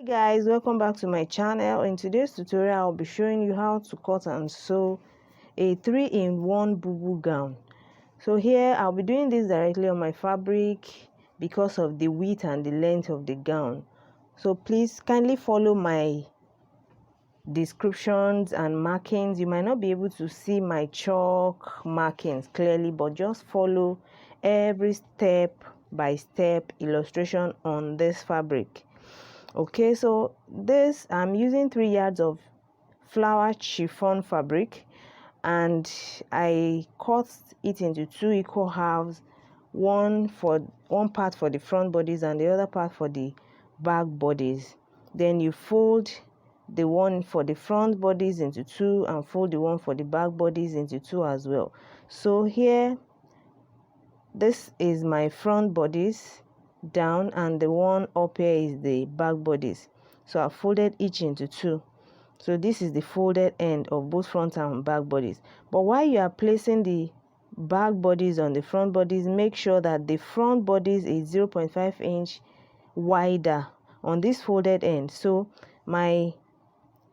Guys, welcome back to my channel. In today's tutorial I'll be showing you how to cut and sew a 3-in-1 bubu gown. So here I'll be doing this directly on my fabric because of the width and the length of the gown. So please kindly follow my descriptions and markings. You might not be able to see my chalk markings clearly, but just follow every step by step illustration on this fabric. Okay, so this I'm using 3 yards of flower chiffon fabric, and I cut it into 2 equal halves, one part for the front bodies and the other part for the back bodies. Then you fold the one for the front bodies into 2 and fold the one for the back bodies into 2 as well. So here, this is my front bodies down, and the one up here is the back bodies. So I folded each into 2. So this is the folded end of both front and back bodies. But while you are placing the back bodies on the front bodies, make sure that the front bodies is 0.5 inch wider on this folded end. So my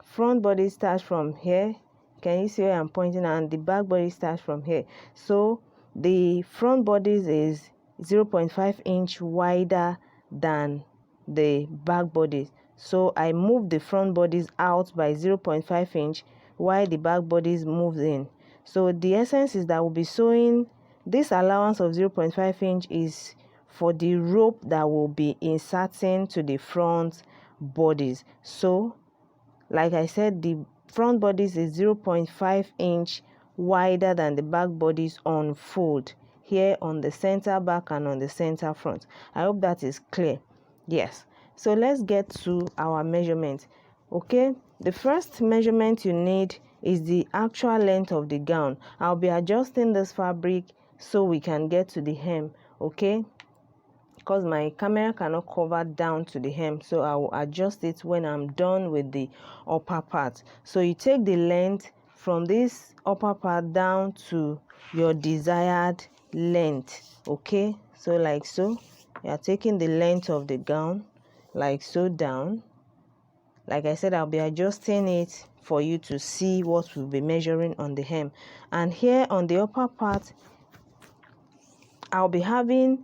front body starts from here. Can you see where I'm pointing? And the back body starts from here. So the front bodies is 0.5 inch wider than the back bodies. So I move the front bodies out by 0.5 inch while the back bodies moves in. So the essence is that we'll be sewing this allowance of 0.5 inch is for the rope that will be inserting to the front bodies. So like I said, the front bodies is 0.5 inch wider than the back bodies on fold here on the center back and on the center front. I hope that is clear. Yes, so let's get to our measurement. Okay, the first measurement you need is the actual length of the gown. I'll be adjusting this fabric so we can get to the hem. Okay, because my camera cannot cover down to the hem, so I will adjust it when I'm done with the upper part. So you take the length from this upper part down to your desired length. Okay, so like so, you are taking the length of the gown like so down. Like I said, I'll be adjusting it for you to see what we'll be measuring on the hem. And here on the upper part, I'll be having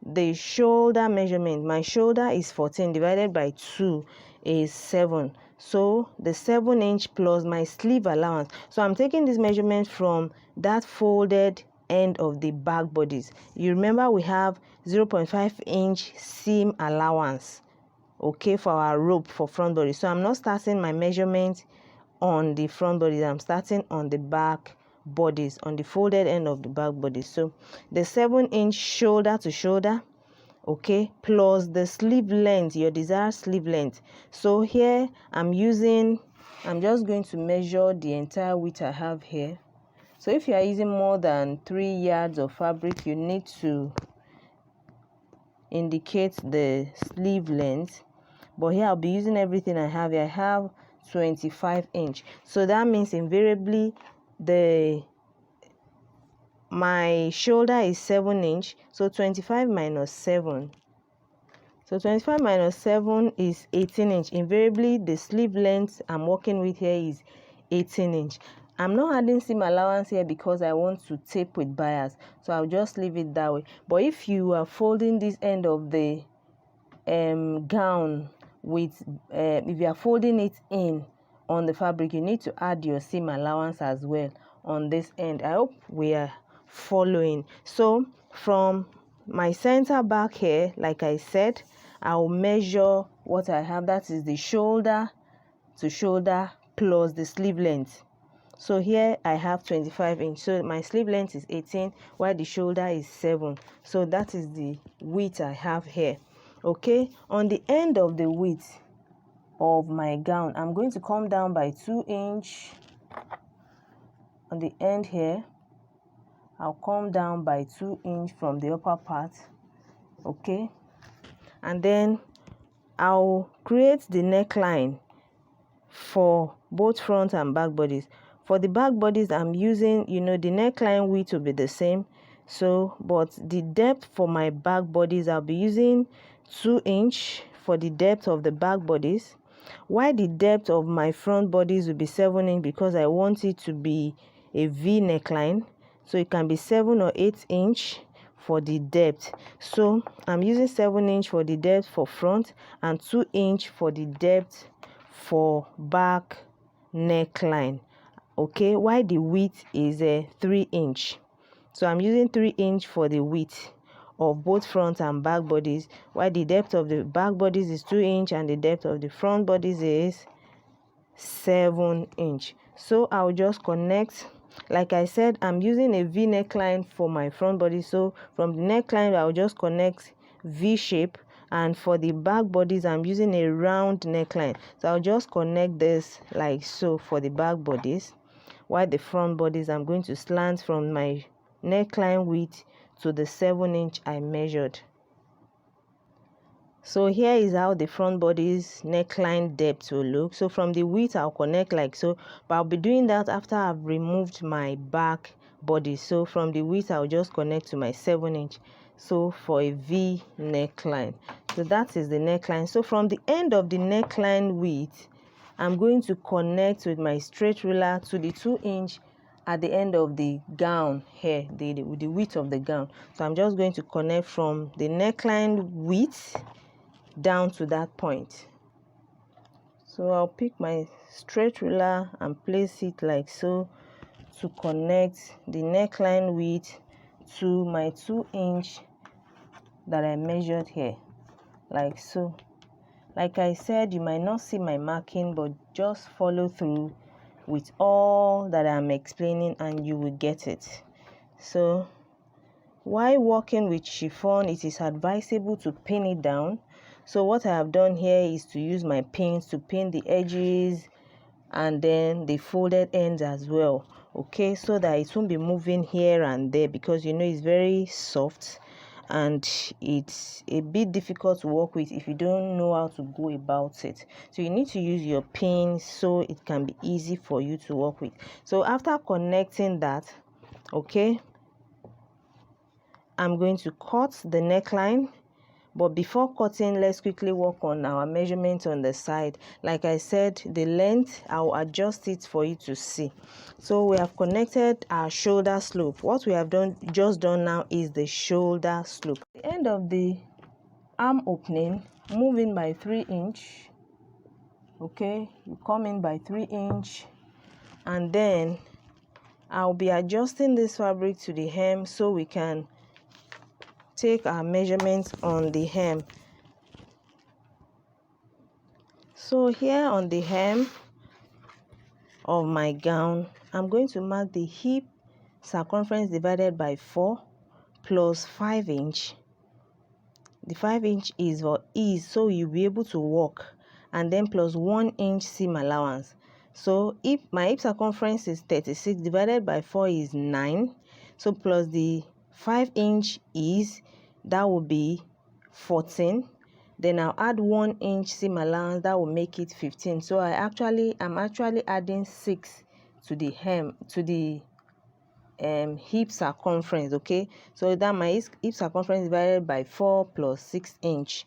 the shoulder measurement. My shoulder is 14 divided by 2 is 7. So the 7 inch plus my sleeve allowance. So I'm taking this measurement from that folded end of the back bodies. You remember we have 0.5 inch seam allowance, okay, for our rope for front body. So I'm not starting my measurement on the front bodies, I'm starting on the back bodies, on the folded end of the back body. So the 7 inch shoulder to shoulder, okay, plus the sleeve length, your desired sleeve length. So here I'm just going to measure the entire width I have here. So if you are using more than 3 yards of fabric, you need to indicate the sleeve length. But here I'll be using everything I have here. I have 25 inch. So that means invariably my shoulder is 7 inch. So 25 minus 7. So 25 minus 7 is 18 inch. Invariably the sleeve length I'm working with here is 18 inch. I'm not adding seam allowance here because I want to tape with bias. So I'll just leave it that way. But if you are folding this end of the gown with if you are folding it in on the fabric, you need to add your seam allowance as well on this end. I hope we are following. So from my center back here, like I said, I'll measure what I have. That is the shoulder to shoulder plus the sleeve length. So here I have 25 inch. So my sleeve length is 18 while the shoulder is 7. So that is the width I have here. Okay, on the end of the width of my gown, I'm going to come down by 2 inch. On the end here, I'll come down by 2 inch from the upper part. Okay, and then I'll create the neckline for both front and back bodies. For the back bodies, I'm using, the neckline width will be the same. So, but the depth for my back bodies, I'll be using 2 inch for the depth of the back bodice, while the depth of my front bodice will be 7 inch because I want it to be a V neckline. So it can be 7 or 8 inch for the depth. So I'm using 7 inch for the depth for front and 2 inch for the depth for back neckline. Okay, while the width is a 3 inch. So I'm using 3 inch for the width of both front and back bodies, while the depth of the back bodies is 2 inch and the depth of the front bodies is 7 inch. So I'll just connect. Like I said, I'm using a V neckline for my front body, so from the neckline I'll just connect V shape, and for the back bodies I'm using a round neckline, so I'll just connect this like so for the back bodies, while the front bodies I'm going to slant from my neckline width to the 7 inch I measured. So here is how the front body's neckline depth will look. So from the width I'll connect like so, but I'll be doing that after I've removed my back body. So from the width I'll just connect to my 7 inch, so for a V neckline. So that is the neckline. So from the end of the neckline width I'm going to connect with my straight ruler to the 2 inch at the end of the gown here, the width of the gown. So I'm just going to connect from the neckline width down to that point. So I'll pick my straight ruler and place it like so to connect the neckline width to my 2 inch that I measured here, like so. Like I said, you might not see my marking, but just follow through with all that I'm explaining and you will get it. So while working with chiffon, it is advisable to pin it down. So what I have done here is to use my pins to pin the edges and then the folded ends as well, okay, so that it won't be moving here and there, because you know it's very soft and it's a bit difficult to work with if you don't know how to go about it. So you need to use your pins so it can be easy for you to work with. So after connecting that, okay, I'm going to cut the neckline. But before cutting, let's quickly work on our measurement on the side. Like I said, the length, I'll adjust it for you to see. So we have connected our shoulder slope. What we have just done now is the shoulder slope. At the end of the arm opening, move in by 3 inch. Okay, you come in by 3 inch, and then I'll be adjusting this fabric to the hem so we can take our measurements on the hem. So here on the hem of my gown, I'm going to mark the hip circumference divided by 4 plus 5 inch. The 5 inch is for ease, so you'll be able to walk, and then plus 1 inch seam allowance. So if my hip circumference is 36, divided by 4 is 9, so plus the 5 inch is, that will be 14. Then I'll add 1 inch seam allowance, that will make it 15. So I'm actually adding 6 to the hem, to the hip circumference. Okay, so that my hip circumference divided by 4 plus 6 inch.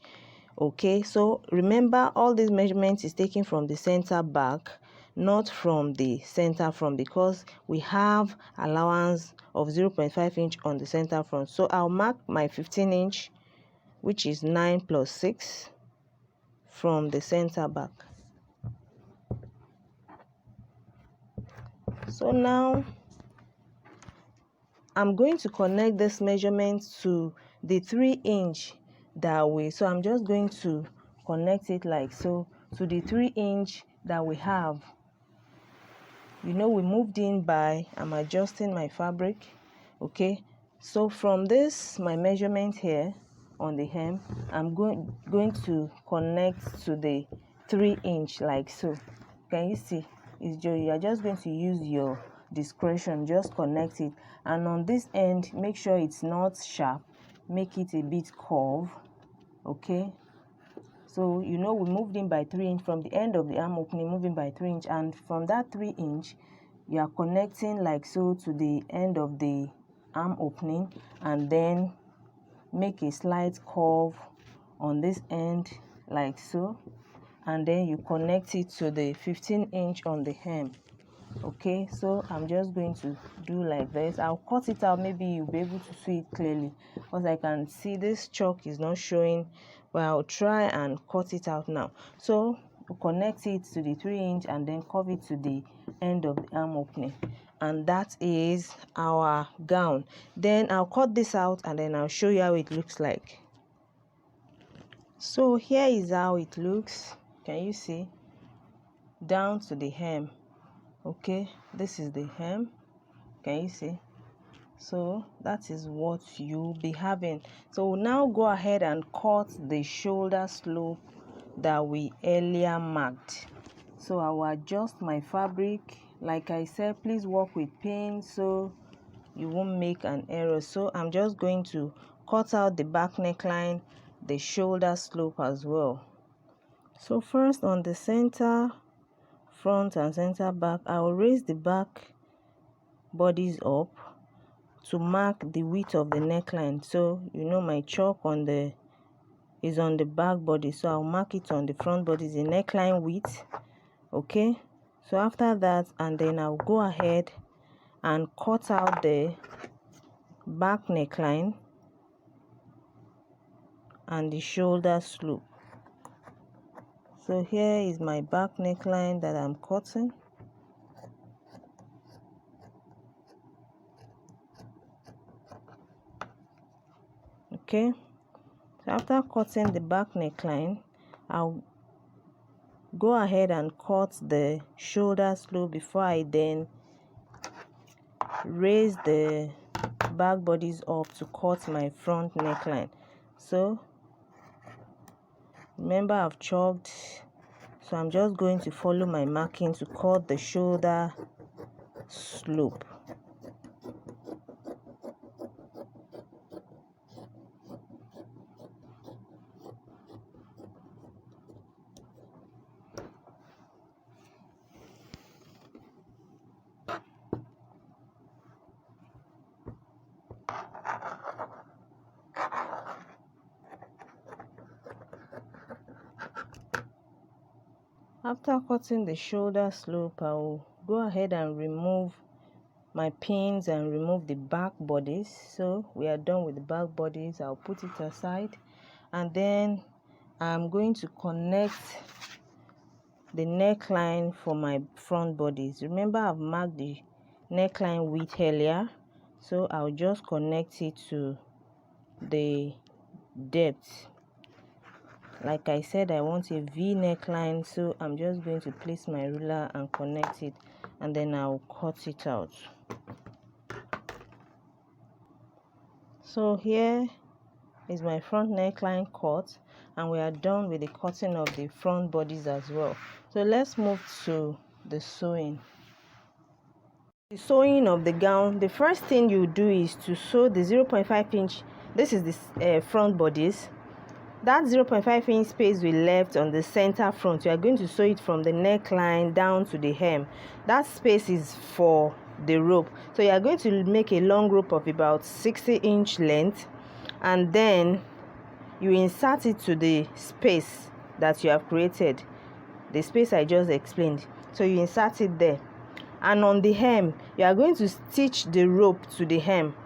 Okay, so remember all these measurements is taken from the center back, not from the center front, because we have allowance of 0.5 inch on the center front. So I'll mark my 15 inch, which is 9 plus 6 from the center back. So now I'm going to connect this measurement to the 3 inch that way. So I'm just going to connect it like so to the 3 inch that we have. You know, we moved in by, I'm adjusting my fabric. Okay, so from this, my measurement here on the hem, I'm going to connect to the 3 inch like so. Can you see? You're just going to use your discretion, just connect it, and on this end make sure it's not sharp, make it a bit curved. Okay, so you know we moved in by 3 inch from the end of the arm opening, moving by 3 inch, and from that 3 inch you are connecting like so to the end of the arm opening, and then make a slight curve on this end like so, and then you connect it to the 15-inch on the hem. Okay, so I'm just going to do like this. I'll cut it out, maybe you'll be able to see it clearly, because I can see this chalk is not showing, but I'll try and cut it out now. So we'll connect it to the 3-inch and then curve it to the end of the arm opening, and that is our gown. Then I'll cut this out and then I'll show you how it looks like. So here is how it looks. Can you see? Down to the hem. Okay, this is the hem. Can you see? So that is what you'll be having. So we'll now go ahead and cut the shoulder slope that we earlier marked. So I'll adjust my fabric. Like I said, please work with pins so you won't make an error. So I'm just going to cut out the back neckline, the shoulder slope as well. So first, on the center front and center back, I will raise the back bodies up to mark the width of the neckline. So you know my chalk is on the back body, so I'll mark it on the front body, the neckline width. Okay, so after that, and then I'll go ahead and cut out the back neckline and the shoulder slope. So here is my back neckline that I'm cutting. Okay, so after cutting the back neckline, I'll go ahead and cut the shoulder slope before I then raise the back bodies up to cut my front neckline. So remember, I've chalked, so I'm just going to follow my marking to cut the shoulder slope. After cutting the shoulder slope, I will go ahead and remove my pins and remove the back bodies. So we are done with the back bodies. I'll put it aside, and then I'm going to connect the neckline for my front bodies. Remember, I've marked the neckline width earlier, so I'll just connect it to the depth. Like I said, I want a V neckline, so I'm just going to place my ruler and connect it, and then I'll cut it out. So here is my front neckline cut, and we are done with the cutting of the front bodies as well. So let's move to the sewing. The sewing of the gown, the first thing you do is to sew the 0.5-inch. This is the front bodies. That 0.5-inch space we left on the center front, you are going to sew it from the neckline down to the hem. That space is for the rope. So you are going to make a long rope of about 60-inch length, and then you insert it to the space that you have created, the space I just explained. So you insert it there, and on the hem, you are going to stitch the rope to the hem.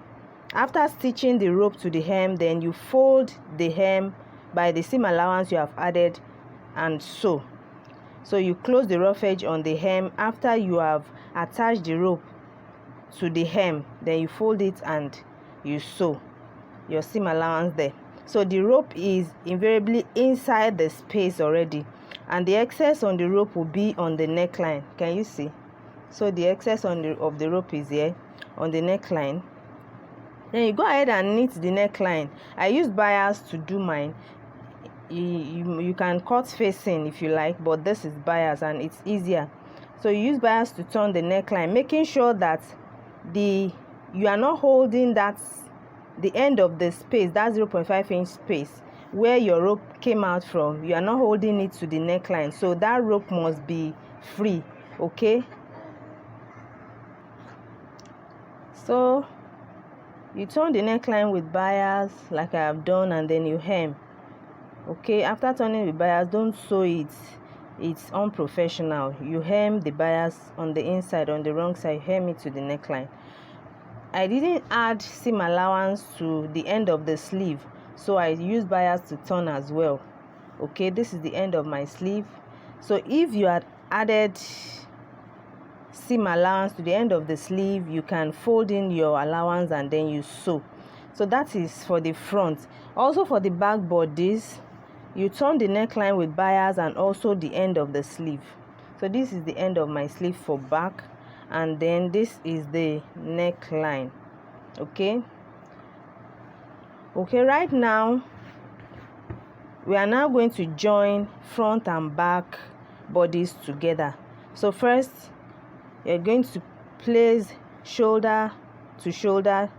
After stitching the rope to the hem, then you fold the hem by the seam allowance you have added and sew. So you close the rough edge on the hem. After you have attached the rope to the hem, then you fold it and you sew your seam allowance there. So the rope is invariably inside the space already, and the excess on the rope will be on the neckline. Can you see? So the excess of the rope is here on the neckline. Then you go ahead and knit the neckline. I used bias to do mine. You can cut facing if you like, but this is bias and it's easier. So you use bias to turn the neckline, making sure that you are not holding the end of the space, that 0.5-inch space where your rope came out from. You are not holding it to the neckline, so that rope must be free. Okay, so you turn the neckline with bias like I have done, and then you hem. Okay, after turning the bias, don't sew it. It's unprofessional. You hem the bias on the inside, on the wrong side, hem it to the neckline. I didn't add seam allowance to the end of the sleeve, so I used bias to turn as well. Okay, this is the end of my sleeve. So if you had added seam allowance to the end of the sleeve, you can fold in your allowance and then you sew. So that is for the front. Also for the back bodice, you turn the neckline with bias and also the end of the sleeve. So this is the end of my sleeve for back, and then this is the neckline. Okay, right now we are now going to join front and back bodies together. So first you're going to place shoulder to shoulder.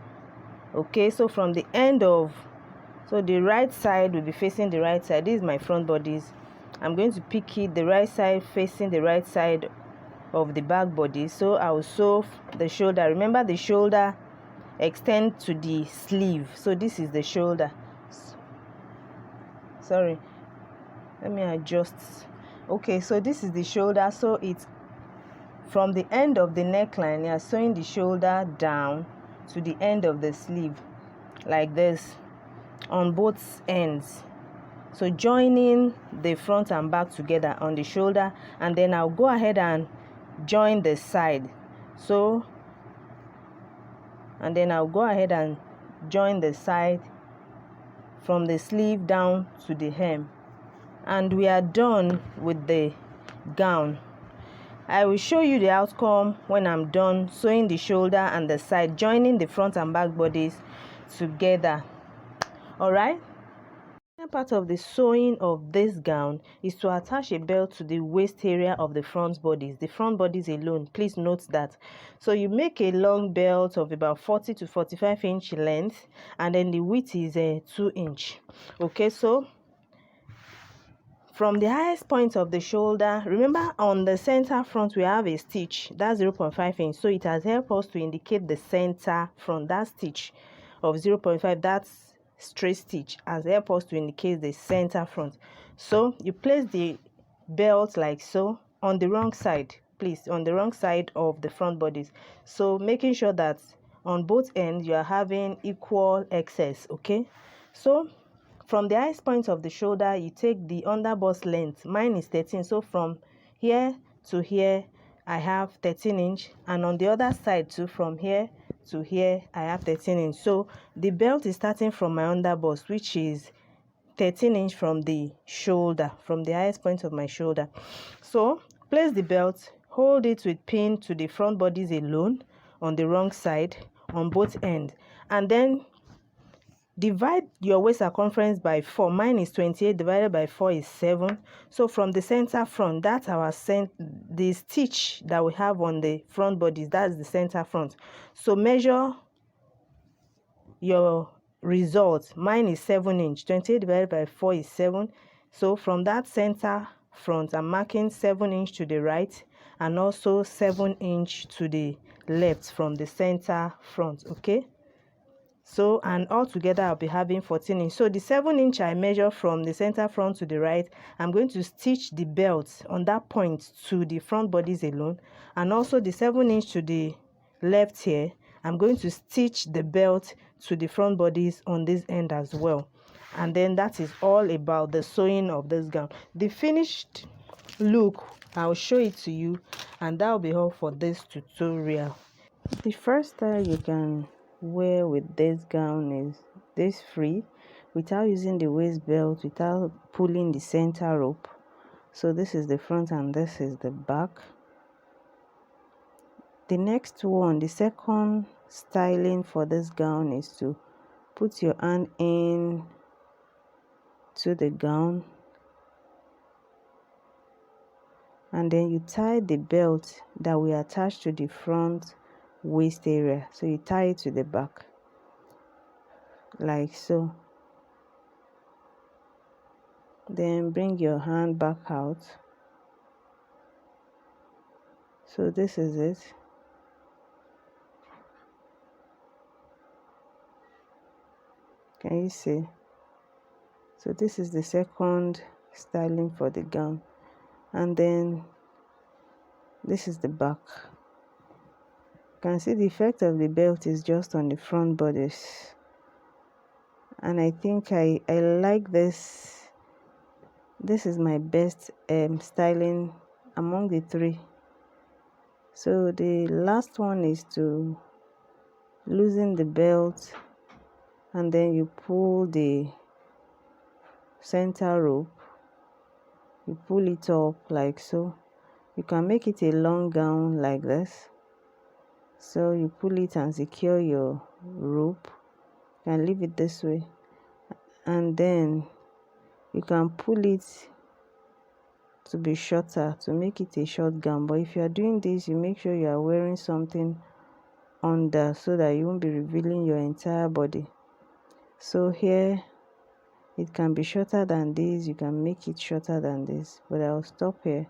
Okay, so from the end of, so the right side will be facing the right side. This is my front bodice. I'm going to pick it the right side facing the right side of the back body. So I will sew the shoulder. Remember, the shoulder extend to the sleeve. So this is the shoulder. Sorry, let me adjust. Okay, so this is the shoulder. So it's from the end of the neckline, you are sewing the shoulder down to the end of the sleeve like this on both ends. So joining the front and back together on the shoulder, and then I'll go ahead and join the side. So, and then I'll go ahead and join the side from the sleeve down to the hem, and we are done with the gown. I will show you the outcome when I'm done sewing the shoulder and the side, joining the front and back bodies together. All right. Part of the sewing of this gown is to attach a belt to the waist area of the front bodies. The front bodies alone, please note that. So you make a long belt of about 40 to 45 inch length, and then the width is 2 inch. Okay, so from the highest point of the shoulder, remember on the center front we have a stitch that's 0.5 inch, so it has helped us to indicate the center front. That stitch of 0.5, that's straight stitch, has helped us to indicate the center front. So you place the belt like so on the wrong side, please, on the wrong side of the front bodies, so making sure that on both ends you are having equal excess. Okay, so from the highest point of the shoulder, you take the underbust length. Mine is 13. So from here to here, I have 13 inch. And on the other side too, from here to here, I have 13 inch. So the belt is starting from my underbust, which is 13 inch from the shoulder, from the highest point of my shoulder. So place the belt, hold it with pin to the front bodies alone on the wrong side on both ends. And then divide your waist circumference by 4. Mine is 28 divided by 4 is 7. So from the center front, that's our the stitch that we have on the front bodies, that's the center front. So measure your result. Mine is 7 inch. 28 divided by 4 is 7. So from that center front, I'm marking 7 inch to the right and also 7 inch to the left from the center front. Okay, so and all together I'll be having 14 inch. So the 7 inch I measure from the center front to the right, I'm going to stitch the belt on that point to the front bodies alone, and also the 7 inch to the left here, I'm going to stitch the belt to the front bodies on this end as well. And then that is all about the sewing of this gown. The finished look, I'll show it to you, and that will be all for this tutorial. The first style you can wear with this gown is this free, without using the waist belt, without pulling the center rope. So this is the front and this is the back. The next one, the second styling for this gown, is to put your hand in to the gown and then you tie the belt that we attach to the front waist area. So you tie it to the back like so. Then bring your hand back out. So this is it. Can you see? So this is the second styling for the gown, and then this is the back. You can see the effect of the belt is just on the front bodice, and I think I like this. This is my best styling among the three. So the last one is to loosen the belt, and then you pull the center rope, you pull it up like so. You can make it a long gown like this. So you pull it and secure your rope. You can leave it this way, and then you can pull it to be shorter to make it a short gown. But if you are doing this, you make sure you are wearing something under so that you won't be revealing your entire body. So here it can be shorter than this, you can make it shorter than this, but I'll stop here.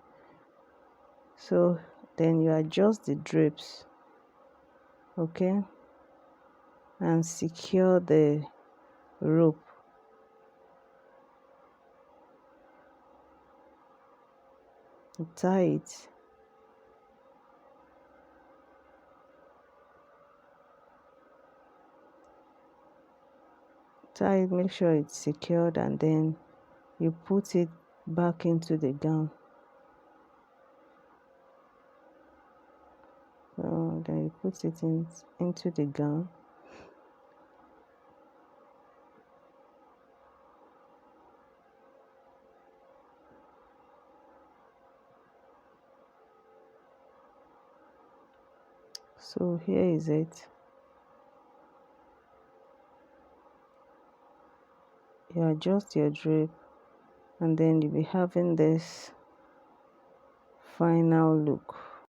So then you adjust the drapes, okay, and secure the rope. Tie it. Tie it, make sure it's secured, and then you put it back into the gown. So then you put it into the gown. So here is it. You adjust your drape, and then you'll be having this final look.